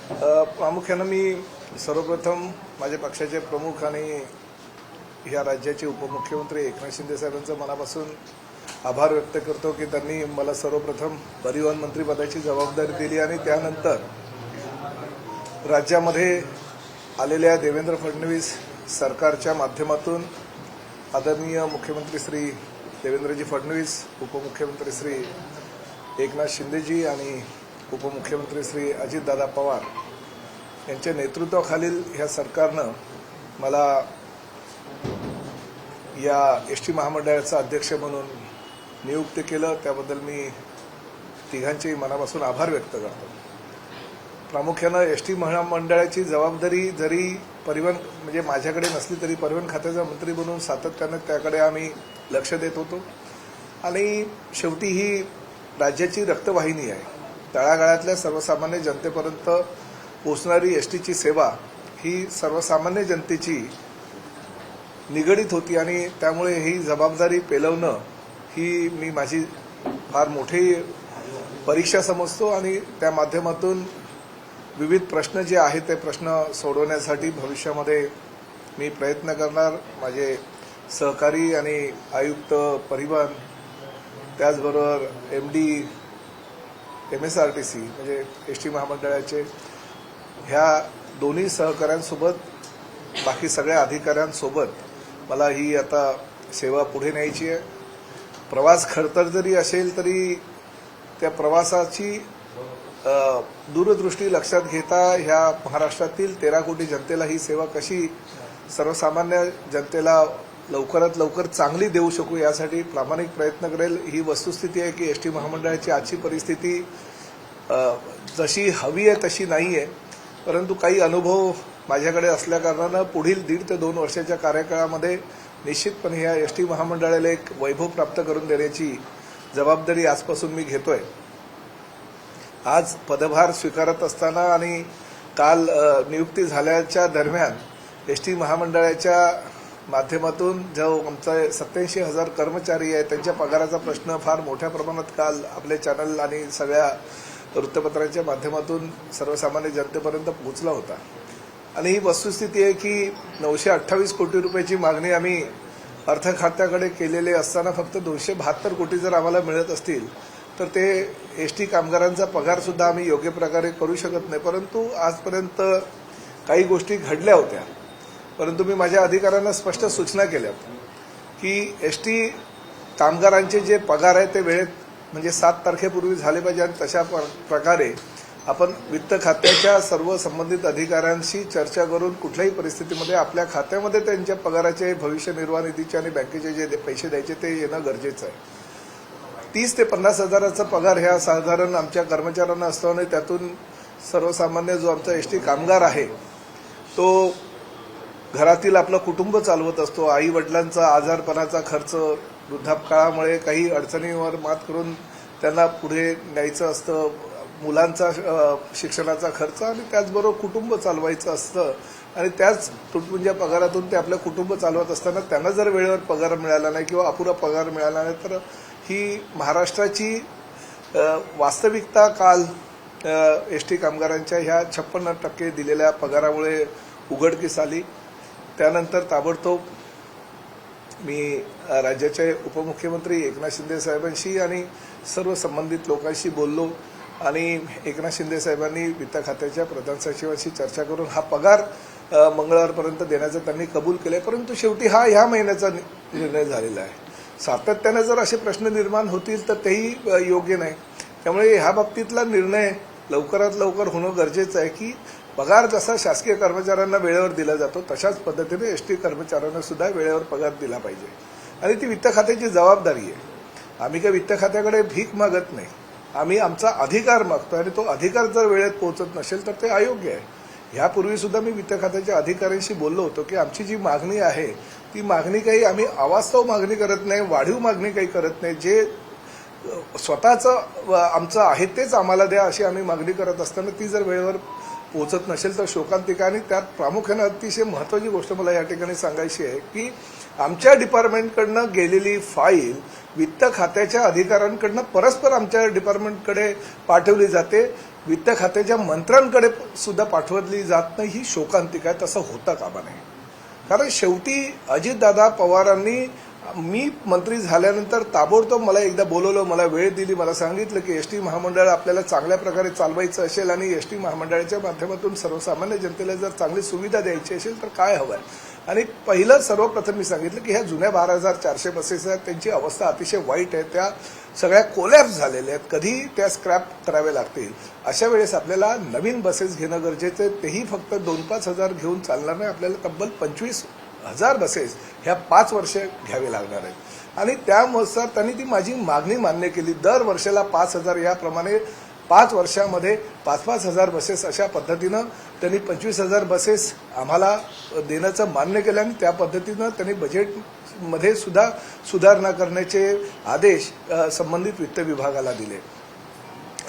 प्रामुख्याने मी सर्वप्रथम माझ्या पक्षाचे प्रमुख आणि ह्या राज्याचे उपमुख्यमंत्री एकनाथ शिंदे साहेबांचं मनापासून आभार व्यक्त करतो की त्यांनी मला सर्वप्रथम परिवहन मंत्रिपदाची जबाबदारी दिली आणि त्यानंतर राज्यामध्ये आलेल्या देवेंद्र फडणवीस सरकारच्या माध्यमातून आदरणीय मुख्यमंत्री श्री देवेंद्रजी फडणवीस, उपमुख्यमंत्री श्री एकनाथ शिंदेजी आणि उपमुख्यमंत्री श्री अजितदादा पवार यांच्या नेतृत्वाखालील ह्या सरकारनं मला या एसटी महामंडळाचा अध्यक्ष म्हणून नियुक्त केलं. त्याबद्दल मी तिघांचेही मनापासून आभार व्यक्त करतो. प्रामुख्यानं एसटी महामंडळाची जबाबदारी जरी परिवहन म्हणजे माझ्याकडे नसली तरी परिवहन खात्याचा मंत्री बनून सातत्याने त्याकडे आम्ही लक्ष देत होतो आणि शेवटी ही राज्याची रक्तवाहिनी आहे. तळागाळातल्या सर्वसामान्य जनतेपर्यंत पोहोचणारी एसटीची सेवा ही सर्वसामान्य जनतेची निगडीत होती आणि त्यामुळे ही जबाबदारी पेलवणं ही मी माझी फार मोठी परीक्षा समजतो आणि त्या माध्यमातून विविध प्रश्न जे आहेत ते प्रश्न सोडवण्यासाठी भविष्यामध्ये मी प्रयत्न करणार. माझे सहकारी आणि आयुक्त परिवहन, त्याचबरोबर MD MSRTC म्हणजे एसटी महामंडळाचे ह्या दोन्ही सहकाऱ्यांसोबत बाकी सगळ्या अधिकाऱ्यांसोबत मला ही आता सेवा पुढे न्यायची आहे. प्रवास खडतर जरी असेल तरी त्या प्रवासाची दूरदृष्टी लक्षात घेता ह्या महाराष्ट्रातील 13 कोटी जनतेला ही सेवा कशी सर्वसामान्य जनतेला लवकरात लवकर चांगली देऊ शकू यासाठी प्रामाणिक प्रयत्न करेल. ही वस्तुस्थिती आहे की एसटी महामंडळाची आजची परिस्थिती जशी हवी आहे तशी नाही आहे, परंतु काही अनुभव माझ्याकडे असल्याकारणानं पुढील 1.5 ते 2 वर्षाच्या कार्यकाळामध्ये निश्चितपणे या एसटी महामंडळाला एक वैभव प्राप्त करून देण्याची जबाबदारी आजपासून मी घेतोय. आज पदभार स्वीकारत असताना आणि काल नियुक्ती झाल्याच्या दरम्यान एसटी महामंडळाच्या माध्यमातून जो आमचा 87,000 कर्मचारी आहेत त्यांच्या पगाराचा प्रश्न फार मोठ्या प्रमाणात काल आपले चॅनल आणि सगळ्या वृत्तपत्रांच्या माध्यमातून सर्वसामान्य जनतेपर्यंत पोहोचला होता. आणि ही वस्तुस्थिती आहे की 928 कोटी रुपयाची मागणी आम्ही अर्थ खात्याकडे केलेली असताना फक्त 272 कोटी जर आम्हाला मिळत असतील तर ते एसटी कामगारांचा पगार सुद्धा आम्ही योग्य प्रकारे करू शकत नाही. परंतु आजपर्यंत काही गोष्टी घडल्या होत्या, परंतु मी माझ्या अधिकाऱ्यांना स्पष्ट सूचना केल्या की एसटी कामगारांचे जे पगार आहे ते वेळेत म्हणजे 7 तारखेपूर्वी झाले पाहिजे आणि तशा प्रकारे आपण वित्त खात्याच्या सर्व संबंधित अधिकाऱ्यांशी चर्चा करून कुठल्याही परिस्थितीमध्ये आपल्या खात्यामध्ये त्यांच्या पगाराचे भविष्य निर्वाह निधीचे आणि बँकेचे जे पैसे द्यायचे ते येणं गरजेचं आहे. 30 ते 50 हजाराचा पगार ह्या साधारण आमच्या कर्मचाऱ्यांना असतो आणि त्यातून सर्वसामान्य जो आमचा एसटी कामगार आहे तो घरातील आपलं कुटुंब चालवत असतो. आई वडिलांचा आजारपणाचा खर्च, वृद्धापकाळामुळे काही अडचणींवर मात करून त्यांना पुढे न्यायचं असतं, मुलांचा शिक्षणाचा खर्च आणि त्याचबरोबर कुटुंब चालवायचं असतं आणि त्याच तुटपुंज्या पगारातून ते आपलं कुटुंब चालवत असताना त्यांना जर वेळेवर पगार मिळाला नाही किंवा अपुरा पगार मिळाला नाही तर ही महाराष्ट्राची वास्तविकता काल एसटी कामगारांच्या ह्या 56% दिलेल्या पगारामुळे उघडकीस आली. त्यानंतर ताबडतोब मी राज्याचे उपमुख्यमंत्री एकनाथ शिंदे साहेबांशी आणि सर्व संबंधित लोकांशी बोललो आणि एकनाथ शिंदे साहेबांनी वित्त खात्याच्या प्रधान सचिवांशी चर्चा करून हा पगार मंगळवारपर्यंत देण्याचं त्यांनी कबूल केलं. परंतु शेवटी हा ह्या महिन्याचा निर्णय झालेला आहे. सातत्याने जर असे प्रश्न निर्माण होतील तर तेही योग्य नाही. त्यामुळे ह्या बाबतीतला निर्णय लवकरात लवकर होणं गरजेचं आहे की पगार जसा शासकीय कर्मचाऱ्यांना वेळेवर दिला जातो तशाच पद्धतीने एसटी कर्मचाऱ्यांना सुद्धा वेळेवर पगार दिला पाहिजे आणि ती वित्त खात्याची जबाबदारी आहे. आम्ही काही वित्त खात्याकडे भीक मागत नाही, आम्ही आमचा अधिकार मागतो आणि तो अधिकार जर वेळेत पोहोचत नसेल तर ते अयोग्य आहे. ह्यापूर्वी सुद्धा मी वित्त खात्याच्या अधिकाऱ्यांशी बोललो होतो की आमची जी मागणी आहे ती मागणी काही आम्ही अवास्तव मागणी करत नाही, वाढीव मागणी काही करत नाही, जे स्वतःचं आमचं आहे तेच आम्हाला द्या अशी आम्ही मागणी करत असताना ती जर वेळेवर पोहोचत नसेल तर शोकांतिका. आणि त्यात प्रामुख्याने अतिशय महत्त्वाची गोष्ट मला या ठिकाणी सांगायची आहे की आमच्या डिपार्टमेंटकडनं गेलेली फाईल वित्त खात्याच्या अधिकाऱ्यांकडनं परस्पर आमच्या डिपार्टमेंटकडे पाठवली जाते. वित्त खात्याच्या मंत्र्यांकडे सुद्धा पाठवली जात नाही, ही शोकांतिक आहे. तसं होता कामा नये. कारण शेवटी अजितदादा पवारांनी मी मंत्री झाल्यानंतर ताबडतोब मला एकदा बोलवलं, मला वेळ दिली, मला सांगितलं की एसटी महामंडळ आपल्याला चांगल्या प्रकारे चालवायचं असेल आणि एसटी महामंडळाच्या माध्यमातून सर्वसामान्य जनतेला जर चांगली सुविधा द्यायची असेल तर काय हवं आहे. आणि पहिलं सर्वप्रथम मी सांगितलं की ह्या जुन्या 12,400 बसेस आहेत, त्यांची अवस्था अतिशय वाईट आहे, त्या सगळ्या कोलॅप्स झालेल्या आहेत, कधी त्या स्क्रॅप कराव्या लागतील. अशा वेळेस आपल्याला नवीन बसेस घेणं गरजेचं आहे. तेही फक्त 2-5 हजार घेऊन चालणार नाही, आपल्याला तब्बल 25,000 बसेस ह्या 5 वर्ष घ्यावे लागणार आहेत. आणि त्यानुसार त्यांनी ती माझी मागणी मान्य केली. दर वर्षाला 5,000 याप्रमाणे 5 वर्षामध्ये 5-5 हजार बसेस अशा पद्धतीनं त्यांनी 25,000 बसेस आम्हाला देण्याचं मान्य केलं आणि त्या पद्धतीनं त्यांनी बजेटमध्ये सुद्धा सुधारणा करण्याचे आदेश संबंधित वित्त विभागाला दिले.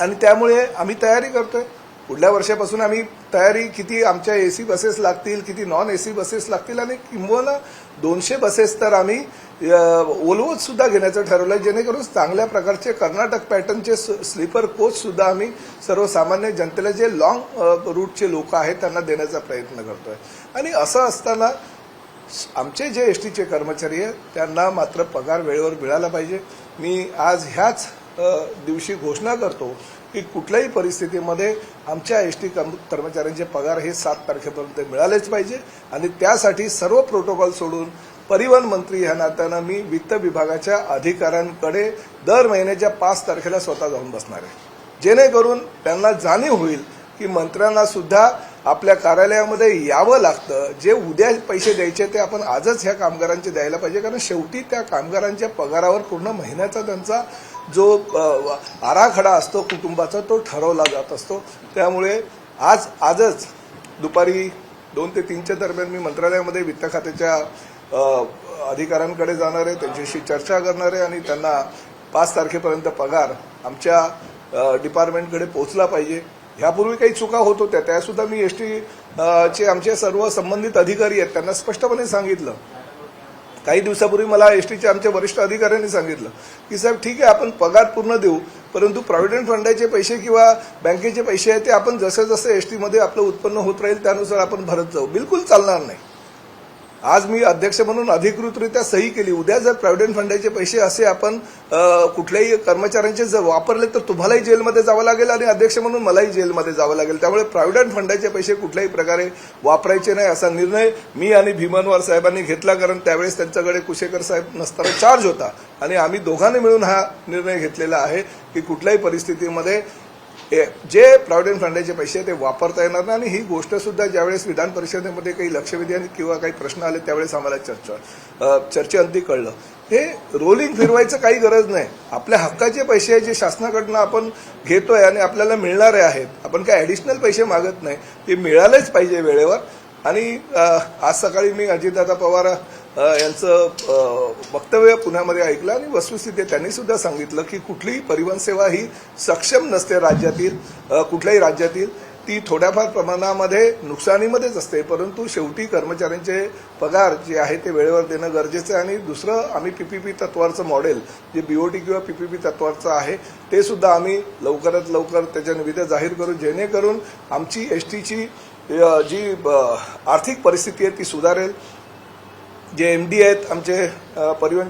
आणि त्यामुळे आम्ही तयारी करतोय. पुढल्या वर्षापासून आम्ही तयारी किती आमच्या एसी बसेस लागतील, किती नॉन एसी बसेस लागतील आणि किंबहुना 200 बसेस तर आम्ही ओलवोच सुद्धा घेण्याचं ठरवलं, जेणेकरून चांगल्या प्रकारचे कर्नाटक पॅटर्नचे स्लीपर कोच सुद्धा आम्ही सर्वसामान्य जनतेला जे लॉंग रूटचे लोक आहेत त्यांना देण्याचा प्रयत्न करतोय. आणि असं असताना आमचे जे एसटीचे कर्मचारी आहेत त्यांना मात्र पगार वेळेवर मिळाला पाहिजे. मी आज ह्याच दिवशी घोषणा करतो की कुठल्याही परिस्थितीमध्ये आमच्या एसटी कर्मचाऱ्यांचे पगार हे 7 तारखेपर्यंत मिळालेच पाहिजे. आणि त्यासाठी सर्व प्रोटोकॉल सोडून परिवहन मंत्री ह्या नात्यानं मी वित्त विभागाच्या अधिकाऱ्यांकडे दर महिन्याच्या 5 तारखेला स्वतः जाऊन बसणार आहे, जेणेकरून त्यांना जाणीव होईल की मंत्र्यांना सुद्धा आपल्या कार्यालयामध्ये यावं लागतं. जे उद्या पैसे द्यायचे ते आपण आजच ह्या कामगारांचे द्यायला पाहिजे, कारण शेवटी त्या कामगारांच्या पगारावर पूर्ण महिन्याचा त्यांचा जो आराखडा असतो कुटुंबाचा तो ठरवला जात असतो. त्यामुळे आजच दुपारी 2 ते 3च्या दरम्यान मी मंत्रालयामध्ये वित्त खात्याच्या अधिकाऱ्यांकडे जाणार आहे, त्यांच्याशी चर्चा करणार आहे आणि त्यांना 5 तारखेपर्यंत पगार आमच्या डिपार्टमेंटकडे पोहोचला पाहिजे. ह्यापूर्वी काही चुका होत होत्या, त्यासुद्धा मी एसटीचे आमचे सर्व संबंधित अधिकारी आहेत त्यांना स्पष्टपणे सांगितलं. काही दिवसापूर्वी मला एसटीच्या आमच्या वरिष्ठ अधिकाऱ्यांनी सांगितलं की साहेब ठीक आहे आपण पगार पूर्ण देऊ, परंतु प्रॉव्हिडंट फंडाचे पैसे किंवा बँकेचे पैसे आहेत ते आपण जसं जसं एसटीमध्ये आपलं उत्पन्न होत राहील त्यानुसार आपण भरत जाऊ. बिलकुल चालणार नाही. आज मी अध्यक्ष म्हणून अधिकृतरित्या सही केली. उद्या जर प्रॉव्हिडंट फंडाचे पैसे असे आपण कुठल्याही कर्मचाऱ्यांचे जर वापरले तर तुम्हालाही जेलमध्ये जावं लागेल आणि अध्यक्ष म्हणून मलाही जेलमध्ये जावं लागेल. त्यामुळे प्रॉव्हिडंट फंडाचे पैसे कुठल्याही प्रकारे वापरायचे नाही असा निर्णय मी आणि भीमनवार साहेबांनी घेतला, कारण त्यावेळेस त्यांच्याकडे कुशेकर साहेब नसताना चार्ज होता आणि आम्ही दोघांनी मिळून हा निर्णय घेतलेला आहे की कुठल्याही परिस्थितीमध्ये जे प्रॉव्हिडंट फंडाचे पैसे ते वापरता येणार नाही. आणि ही गोष्ट सुद्धा ज्यावेळेस विधान परिषदेमध्ये काही लक्षवेधी किंवा काही प्रश्न आले त्यावेळेस आम्हाला चर्चेअंती कळलं. हे रोलिंग फिरवायचं काही गरज नाही. आपल्या हक्काचे पैसे जे शासनाकडनं आपण घेतोय आणि आपल्याला मिळणारे आहेत, आपण काही ॲडिशनल पैसे मागत नाही, ते मिळालेच पाहिजे वेळेवर. आणि आज सकाळी मी अजितदादा पवार यांचं वक्तव्य पुण्यामध्ये ऐकलं आणि वस्तुस्थिती त्यांनी सुद्धा सांगितलं की कुठलीही परिवहन सेवा ही सक्षम नसते राज्यातील, कुठल्याही राज्यातील. ती थोड्याफार प्रमाणामध्ये नुकसानीमध्येच असते, परंतु शेवटी कर्मचाऱ्यांचे पगार जे आहे ते वेळेवर देणं गरजेचं आहे. आणि दुसरं आम्ही पीपीपी तत्वाचं मॉडेल जे बीओटी किंवा पीपीपी तत्वाचं आहे ते सुद्धा आम्ही लवकरात लवकर त्याच्या निविदा जाहीर करू, जेणेकरून आमची एसटीची जी आर्थिक परिस्थिती आहे ती सुधारेल. जे MD आहेत आमचे परिवहन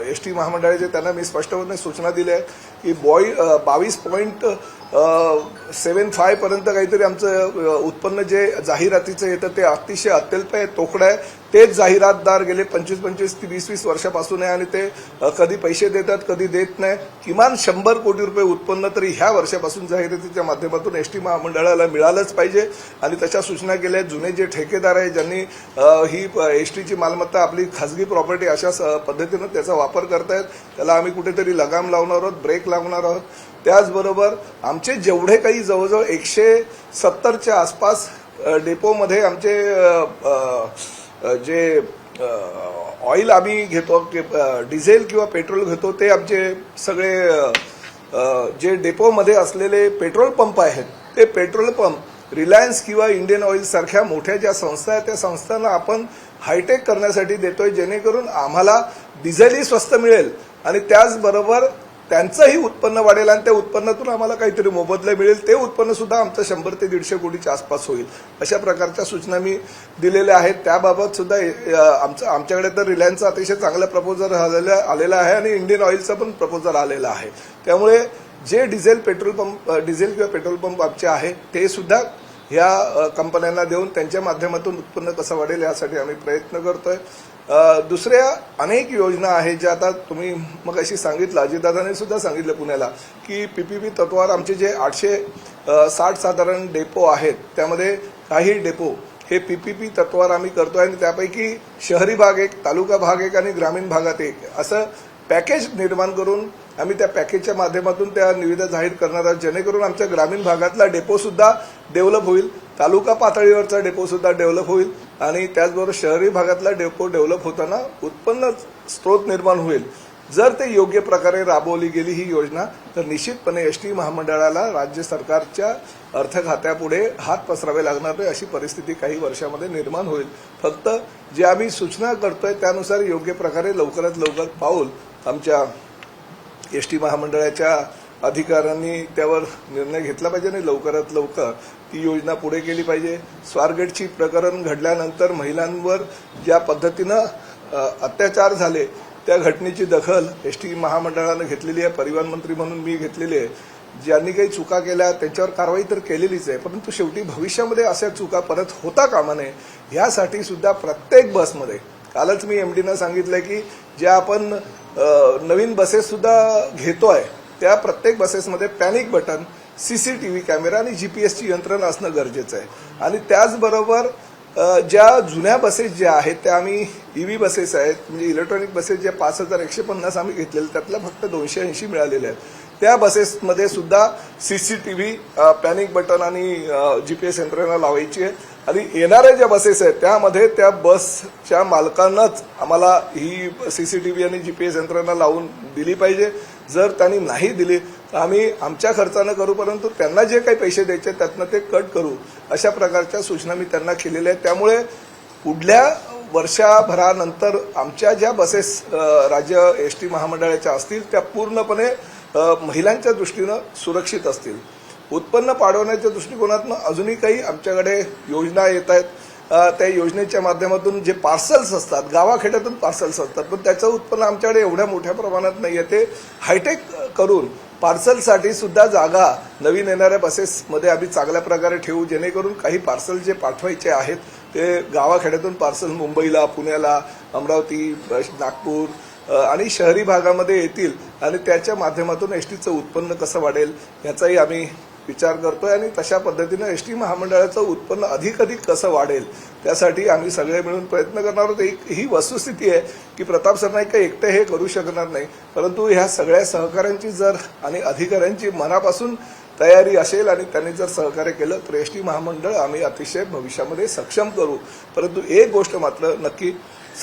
एसटी महामंडळाचे त्यांना मी स्पष्टपणे सूचना दिल्या आहेत की 22.75 पर्यंत काहीतरी आमचं उत्पन्न जे जाहिरातीचं येतं ते अतिशय अत्यल्प आहे, तोकडं आहे. तेच जाहिरातदार गेले 25 ते 20 वर्षापासून आहे आणि ते कधी पैसे देतात कधी देत नाही. किमान 100 कोटी रुपये उत्पन्न तरी ह्या वर्षापासून जाहिरातीच्या माध्यमातून एसटी महामंडळाला मिळालंच पाहिजे. आणि तशा सूचना केल्या. जुने जे ठेकेदार आहेत ज्यांनी ही एसटीची मालमत्ता आपली खासगी प्रॉपर्टी अशा पद्धतीनं त्याचा वापर करतायत त्याला आम्ही कुठेतरी लगाम लावणार आहोत, ब्रेक लावणार आहोत. त्याचबरोबर आमचे जेवढे काही जवळजवळ 170च्या आसपास डेपोमध्ये आमचे जे ऑइल आम्ही घेतो, डिझेल किंवा पेट्रोल घेतो, ते आमचे सगळे जे डेपोमध्ये असलेले पेट्रोल पंप आहेत ते पेट्रोल पंप रिलायन्स किंवा इंडियन ऑइल सारख्या मोठ्या ज्या संस्था आहेत त्या संस्थांना आपण हायटेक करण्यासाठी देतोय, जेणेकरून आम्हाला डिझेलही स्वस्त मिळेल आणि त्याचबरोबर त्यांचंही उत्पन्न वाढेल आणि त्या उत्पन्नातून आम्हाला काहीतरी मोबदला मिळेल. ते उत्पन्न सुद्धा आमचं 100 ते 150 कोटीच्या आसपास होईल. अशा प्रकारच्या सूचना मी दिलेल्या आहेत. त्याबाबत सुद्धा आमच्याकडे तर रिलायन्सचा अतिशय चांगला प्रपोजल आलेला आहे आणि इंडियन ऑइलचा पण प्रपोजल आलेला आहे. त्यामुळे जे डिझेल किंवा पेट्रोल पंप आमचे आहे ते सुद्धा ह्या कंपन्यांना देऊन त्यांच्या माध्यमातून उत्पन्न कसं वाढेल यासाठी आम्ही प्रयत्न करतोय. दुसऱ्या अनेक योजना आहेत ज्या आता तुम्ही मग अशी सांगितलं, अजितदादांनी सुद्धा सांगितलं पुण्याला, की पीपीपी तत्वावर आमचे जे 860 साधारण डेपो आहेत त्यामध्ये काही डेपो हे पीपीपी तत्वावर आम्ही करतोय आणि त्यापैकी शहरी भाग एक, तालुका भाग एक आणि ग्रामीण भागात एक असं पॅकेज निर्माण करून आम्ही त्या पॅकेजच्या माध्यमातून त्या निविदा जाहीर करणार आहोत, जेणेकरून आमच्या ग्रामीण भागातला डेपो सुद्धा डेव्हलप होईल, तालुका पातळीवरचा डेपो सुद्धा डेव्हलप होईल आणि त्याचबरोबर शहरी भागातला डेपो डेव्हलप होताना उत्पन्न स्रोत निर्माण होईल. जर ते योग्य प्रकारे राबवली गेली ही योजना तर निश्चितपणे एसटी महामंडळाला राज्य सरकारच्या अर्थखात्यापुढे हात पसरावे लागणार नाही अशी परिस्थिती काही वर्षामध्ये निर्माण होईल. फक्त जे आम्ही सूचना करतोय त्यानुसार योग्य प्रकारे लवकरात लवकर पाऊल आमच्या एसटी महामंडळाच्या अधिकाऱ्यांनी त्यावर निर्णय घेतला पाहिजे आणि लवकरात लवकर ती योजना पुढे केली पाहिजे. स्वारगेटची प्रकरण घडल्यानंतर महिलांवर ज्या पद्धतीनं अत्याचार झाले त्या घटनेची दखल एसटी महामंडळानं घेतलेली आहे. परिवहन मंत्री म्हणून मी घेतलेली आहे. ज्यांनी काही चुका केल्या त्यांच्यावर कारवाई तर केलेलीच आहे, परंतु शेवटी भविष्यामध्ये अशा चुका परत होता कामा नये यासाठी सुद्धा प्रत्येक बसमध्ये, कालच मी एमडीनं सांगितलं की ज्या आपण नवीन बसेस सुद्धा घेतोय त्या प्रत्येक बसेसमध्ये पॅनिक बटन, सीसीटीव्ही कॅमेरा आणि जीपीएसची यंत्रणा असणं गरजेचं आहे. आणि त्याचबरोबर ज्या जुन्या बसेस ज्या आहेत त्या आम्ही ईव्ही बसेस आहेत, म्हणजे इलेक्ट्रॉनिक बसेस ज्या 5150 आम्ही घेतलेल्या त्यातल्या फक्त 280 मिळालेल्या आहेत. त्या बसेसमध्ये सुद्धा सीसीटीव्ही, पॅनिक बटन आणि जीपीएस यंत्रणा लावायची आहे. आणि येणाऱ्या ज्या बसेस आहेत त्यामध्ये त्या बसच्या मालकांनाच आम्हाला ही सीसीटीव्ही आणि जीपीएस यंत्रणा लावून दिली पाहिजे. जर त्यांनी नाही दिली तर आम्ही आमच्या खर्चानं करू, परंतु त्यांना जे काही पैसे द्यायचे त्यातनं ते कट करू अशा प्रकारच्या सूचना मी त्यांना केलेल्या आहेत. त्यामुळे पुढल्या वर्षभरानंतर आमच्या ज्या बसेस राज्य एसटी महामंडळाच्या असतील त्या पूर्णपणे महिलांच्या दृष्टीनं सुरक्षित असतील. उत्पन्न वाढवण्याच्या दृष्टिकोनातून अजूनही काही आमच्याकडे योजना येत आहेत. त्या योजनेच्या माध्यमातून जे पार्सल्स असतात, गावाखेड्यातून पार्सल्स असतात, पण त्याचं उत्पन्न आमच्याकडे एवढ्या मोठ्या प्रमाणात नाही आहे. ते हायटेक करून पार्सलसाठी सुद्धा जागा नवीन येणाऱ्या बसेसमध्ये आम्ही चांगल्या प्रकारे ठेवू, जेणेकरून काही पार्सल जे पाठवायचे आहेत ते गावाखेड्यातून पार्सल मुंबईला, पुण्याला, अमरावती, नागपूर आणि शहरी भागामध्ये येतील आणि त्याच्या माध्यमातून एसटीचं उत्पन्न कसं वाढेल याचाही आम्ही विचार करतोय. आणि तशा पद्धतीनं एसटी महामंडळाचं उत्पन्न अधिक कसं वाढेल त्यासाठी आम्ही सगळे मिळून प्रयत्न करणार आहोत. ही वस्तुस्थिती आहे की प्रताप सरनाईक काही एकटे हे करू शकणार नाही, परंतु ह्या सगळ्या सहकाऱ्यांची जर आणि अधिकाऱ्यांची मनापासून तयारी असेल आणि त्यांनी जर सहकार्य केलं तर एसटी महामंडळ आम्ही अतिशय भविष्यामध्ये सक्षम करू. परंतु एक गोष्ट मात्र नक्की,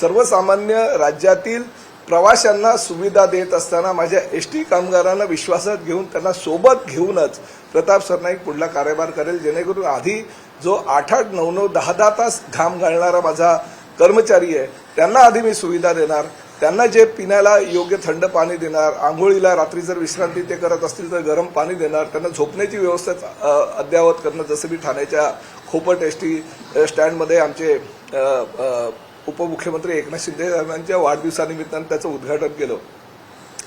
सर्वसामान्य राज्यातील प्रवाशांना सुविधा देत असताना माझ्या एसटी कामगारांना विश्वासात घेऊन त्यांना सोबत घेऊनच प्रताप सरनाईक पुढला कार्यभार करेल, जेणेकरून आधी जो 8-8, 9-9, 10-10 तास घाम घालणारा माझा कर्मचारी आहे त्यांना आधी मी सुविधा देणार, त्यांना जे पिण्याला योग्य थंड पाणी देणार, आंघोळीला रात्री जर विश्रांती ते करत असतील तर गरम पाणी देणार, त्यांना झोपण्याची व्यवस्था अद्ययावत करणं, जसं मी ठाण्याच्या खोपट एसटी स्टँडमध्ये आमचे उपमुख्यमंत्री एकनाथ शिंदे यांच्या वाढदिवसानिमित्तानं त्याचं उद्घाटन केलं.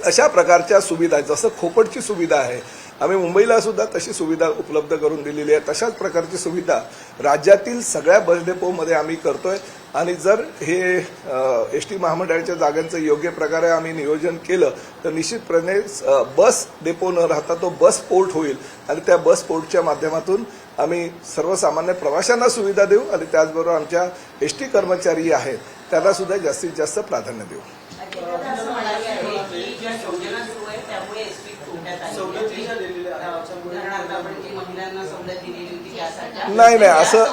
अशा प्रकारच्या सुविधा, जसं खोपटची सुविधा आहे, आम्ही मुंबईला सुद्धा तशी सुविधा उपलब्ध करून दिलेली आहे, तशाच प्रकारची सुविधा राज्यातील सगळ्या बस डेपोमध्ये आम्ही करतोय. आणि जर हे एसटी महामंडळाच्या जागांचं योग्य प्रकारे आम्ही नियोजन केलं तर निश्चितपणे बस डेपो न राहता तो बस पोर्ट होईल आणि त्या बस पोर्टच्या माध्यमातून आम्ही सर्वसामान्य प्रवाशांना सुविधा देऊ आणि त्याचबरोबर आमच्या एसटी कर्मचारी आहेत त्यांना सुद्धा जास्तीत जास्त प्राधान्य देऊ. नाही असं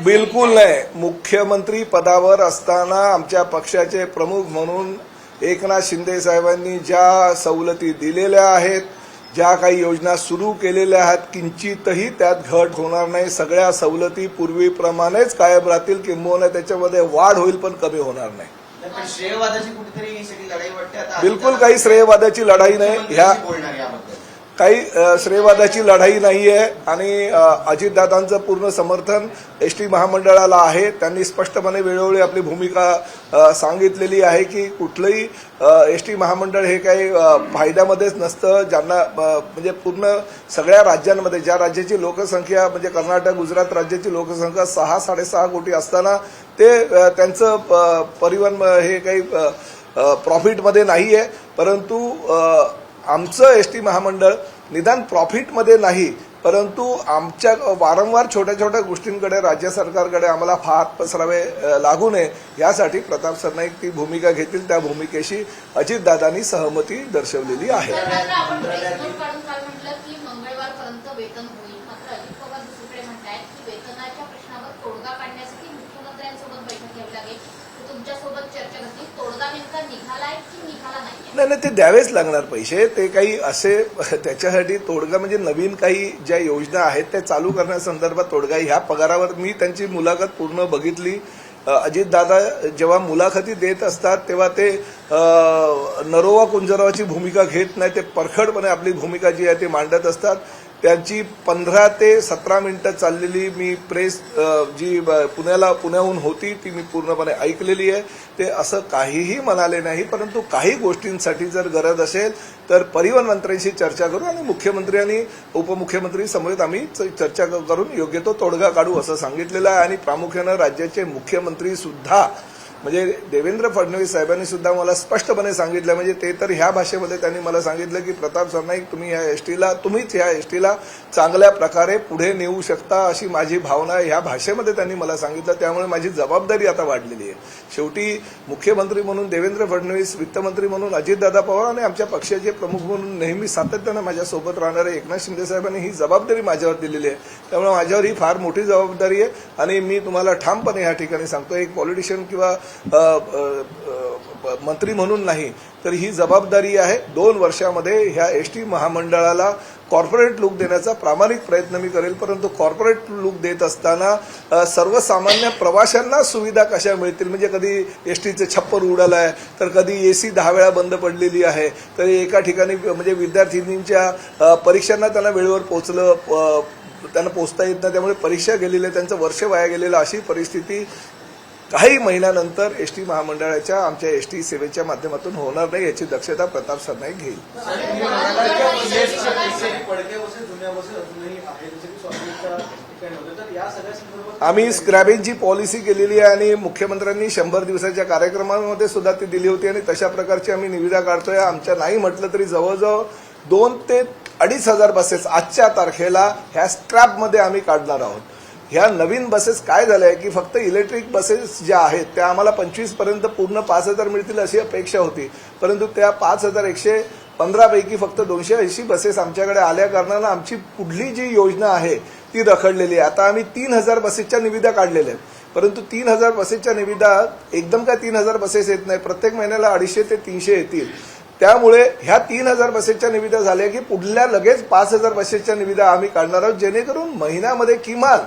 बिलकुल नाही. मुख्यमंत्री पदावर असताना आमच्या पक्षाचे प्रमुख म्हणून एकनाथ शिंदे साहेबांनी ज्या सवलती दिलेल्या आहेत, ज्या काही योजना सुरू केलेल्या आहेत, किंचितही त्यात घट होणार नाही. सगळ्या सवलती पूर्वीप्रमाणेच कायम राहतील, किंबहुना त्याच्यामध्ये वाढ होईल पण कमी होणार नाही. श्रेयवादाची कुठेतरी लढाई वाटते आता बिलकुल काही श्रेयवादाची लढाई नाही. ह्या बोलणार याबद्दल काही श्रेयवादाची लढाई नाहीये आणि अजितदादांचं पूर्ण समर्थन एसटी महामंडळाला आहे. त्यांनी स्पष्टपणे वेळोवेळी आपली भूमिका सांगितलेली आहे की कुठलंही एसटी महामंडळ हे काही फायद्यामध्येच नसतं. ज्यांना म्हणजे पूर्ण सगळ्या राज्यांमध्ये ज्या राज्याची लोकसंख्या म्हणजे कर्नाटक गुजरात राज्याची लोकसंख्या 6-6.5 कोटी असताना ते त्यांचं परिवहन हे काही प्रॉफिटमध्ये नाहीये. परंतु आमचं एसटी महामंडळ निदान प्रॉफिटमध्ये नाही परंतु आमच्या वारंवार छोट्या छोट्या गोष्टींकडे राज्य सरकारकडे आम्हाला हात पसरावे लागू नये यासाठी प्रताप सरनाईक ती भूमिका घेतील. त्या भूमिकेशी अजितदादांनी सहमती दर्शवलेली आहे. नाही ते द्यावेच लागणार पैसे. ते काही असे त्याच्यासाठी तोडगा म्हणजे नवीन काही ज्या योजना आहेत त्या चालू करण्यासंदर्भात तोडगा ह्या पगारावर मी त्यांची मुलाखत पूर्ण बघितली. अजितदादा जेव्हा मुलाखती देत असतात तेव्हा ते नरोवा कुंजरावाची भूमिका घेत नाही. ते परखडपणे आपली भूमिका जी आहे ती मांडत असतात. त्यांची 15 ते 17 मिनिटं चाललेली मी प्रेस जी पुण्याहून होती ती मी पूर्णपणे ऐकलेली आहे. ते असं काहीही म्हणाले नाही परंतु काही गोष्टींसाठी जर गरज असेल तर परिवहन मंत्र्यांशी चर्चा करू आणि मुख्यमंत्री आणि उपमुख्यमंत्री समवेत आम्ही चर्चा करून योग्य तो तोडगा काढू असं सांगितलेलं आहे. आणि प्रामुख्यानं राज्याचे मुख्यमंत्री सुद्धा म्हणजे देवेंद्र फडणवीस साहेबांनी सुद्धा मला स्पष्टपणे सांगितलं म्हणजे ते तर ह्या भाषेमध्ये त्यांनी मला सांगितलं की प्रताप सरनाईक तुम्हीच ह्या एसटीला चांगल्या प्रकारे पुढे नेऊ शकता अशी माझी भावना ह्या भाषेमध्ये त्यांनी मला सांगितलं. त्यामुळे माझी जबाबदारी आता वाढलेली आहे. शेवटी मुख्यमंत्री म्हणून देवेंद्र फडणवीस, वित्तमंत्री म्हणून अजितदादा पवार आणि आमच्या पक्षाचे प्रमुख म्हणून नेहमी सातत्यानं माझ्यासोबत राहणारे एकनाथ शिंदे साहेबांनी ही जबाबदारी माझ्यावर दिलेली आहे. त्यामुळे माझ्यावर ही फार मोठी जबाबदारी आहे आणि मी तुम्हाला ठामपणे या ठिकाणी सांगतो एक पॉलिटिशियन किंवा मंत्री म्हणून नाही तर ही जबाबदारी आहे. 2 वर्षामध्ये ह्या एसटी महामंडळाला कॉर्पोरेट लुक देण्याचा प्रामाणिक प्रयत्न मी करेल. परंतु कॉर्पोरेट लुक देत असताना सर्वसामान्य प्रवाशांना सुविधा कशा मिळतील म्हणजे कधी एसटीचे छप्पर उडालं आहे तर कधी एसी 10 वेळा बंद पडलेली आहे तर एका ठिकाणी म्हणजे विद्यार्थिनींच्या परीक्षांना त्यांना वेळेवर त्यांना पोचता येत नाही त्यामुळे परीक्षा गेलेल्या त्यांचं वर्ष वाया गेलेलं अशी परिस्थिती काही महिन्यानंतर एसटी महामंडळाच्या आमच्या एसटी सेवेच्या माध्यमातून होणार नाही याची दक्षता प्रताप सरनाईक घेईल. आम्ही स्क्रॅबिंगची पॉलिसी केलेली आहे आणि मुख्यमंत्र्यांनी 100 दिवसाच्या कार्यक्रमामध्ये सुद्धा ती दिली होती आणि तशा प्रकारची आम्ही निविदा काढतोय. आमच्या नाही म्हटलं तरी जवळजवळ 2 ते 2.5 हजार बसेस आजच्या तारखेला ह्या स्क्रॅपमध्ये आम्ही काढणार आहोत. ह्या नवीन बसेस काय झालंय की फक्त इलेक्ट्रिक बसेस ज्या आहेत त्या आम्हाला 25 पर्यंत पूर्ण 5,000 मिळतील अशी अपेक्षा होती परंतु त्या 5,115 पैकी फक्त 280 बसेस आमच्याकडे आल्या कारणानं आमची पुढली जी योजना आहे ती रखडलेली आहे. आता आम्ही 3,000 बसेसच्या निविदा काढलेल्या आहेत परंतु 3,000 बसेसच्या निविदा एकदम काय 3,000 बसेस येत नाही. प्रत्येक महिन्याला 250 ते 300 येतील. त्यामुळे ह्या 3,000 बसेसच्या निविदा झाल्या की पुढल्या लगेच 5,000 बसेसच्या निविदा आम्ही काढणार आहोत जेणेकरून महिन्यामध्ये किमान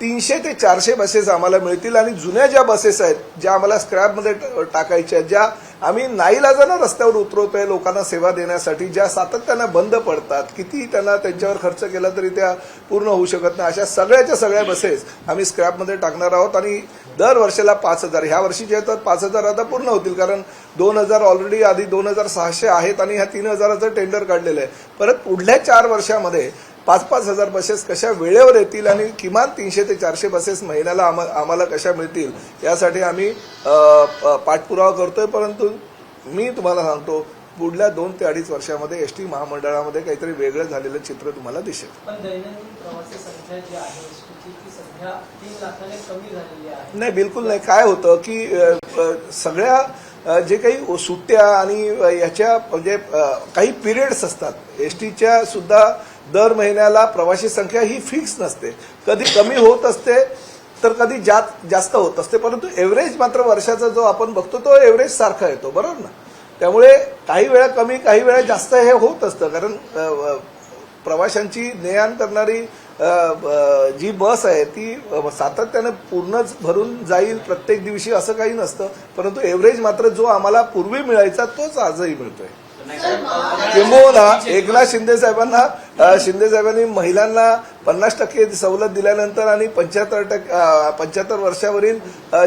300 ते 400 बसेस आम्हाला मिळतील आणि जुन्या ज्या बसेस आहेत ज्या आम्हाला स्क्रॅपमध्ये टाकायच्या ज्या आम्ही नाईलाजानं रस्त्यावर उतरवतोय लोकांना सेवा देण्यासाठी ज्या सातत्यानं बंद पडतात किती त्यांना त्यांच्यावर खर्च केला तरी त्या पूर्ण होऊ शकत नाही अशा सगळ्याच्या सगळ्या बसेस आम्ही स्क्रॅपमध्ये टाकणार आहोत आणि दर वर्षाला 5,000 ह्या वर्षीचे तर 5,000 आता पूर्ण होतील कारण 2,000 ऑलरेडी आधी 2,600 आहेत आणि ह्या 3,000चं टेंडर काढलेलं आहे. परत पुढल्या 4 वर्षामध्ये 5-5 हजार बसेस कशा वेळेवर येतील आणि किमान 300 ते 400 बसेस महिन्याला आम्हाला कशा मिळतील यासाठी आम्ही पाठपुरावा करतोय. परंतु मी तुम्हाला सांगतो पुढल्या 2 ते 2.5 वर्षामध्ये एसटी महामंडळामध्ये काहीतरी वेगळं झालेलं चित्र तुम्हाला दिसेल. पण दैनंदिन प्रवासी संख्या जी आहे ती सध्या 3 लाखाने कमी झालेली आहे. नाही बिलकुल नाही. काय होतं की सगळ्या जे काही सुट्ट्या आणि याच्या म्हणजे काही पिरियड्स असतात एसटीच्या सुद्धा दर महिन्याला प्रवासी संख्या ही फिक्स नसते. कधी कमी होत असते तर कधी जास्त होत असते परंतु एव्हरेज मात्र वर्षाचा जो आपण बघतो तो एव्हरेज सारखा येतो बरोबर ना. त्यामुळे काही वेळा कमी काही वेळा जास्त हे होत असतं कारण प्रवाशांची ने आण करणारी जी बस आहे ती सातत्याने पूर्णच भरून जाईल प्रत्येक दिवशी असं काही नसतं, परंतु एव्हरेज मात्र जो आम्हाला पूर्वी मिळायचा तोच आजही मिळतोय. किंबहुना एकनाथ शिंदे साहेबांनी महिलांना 50% सवलत दिल्यानंतर आणि 75 वर्षावरील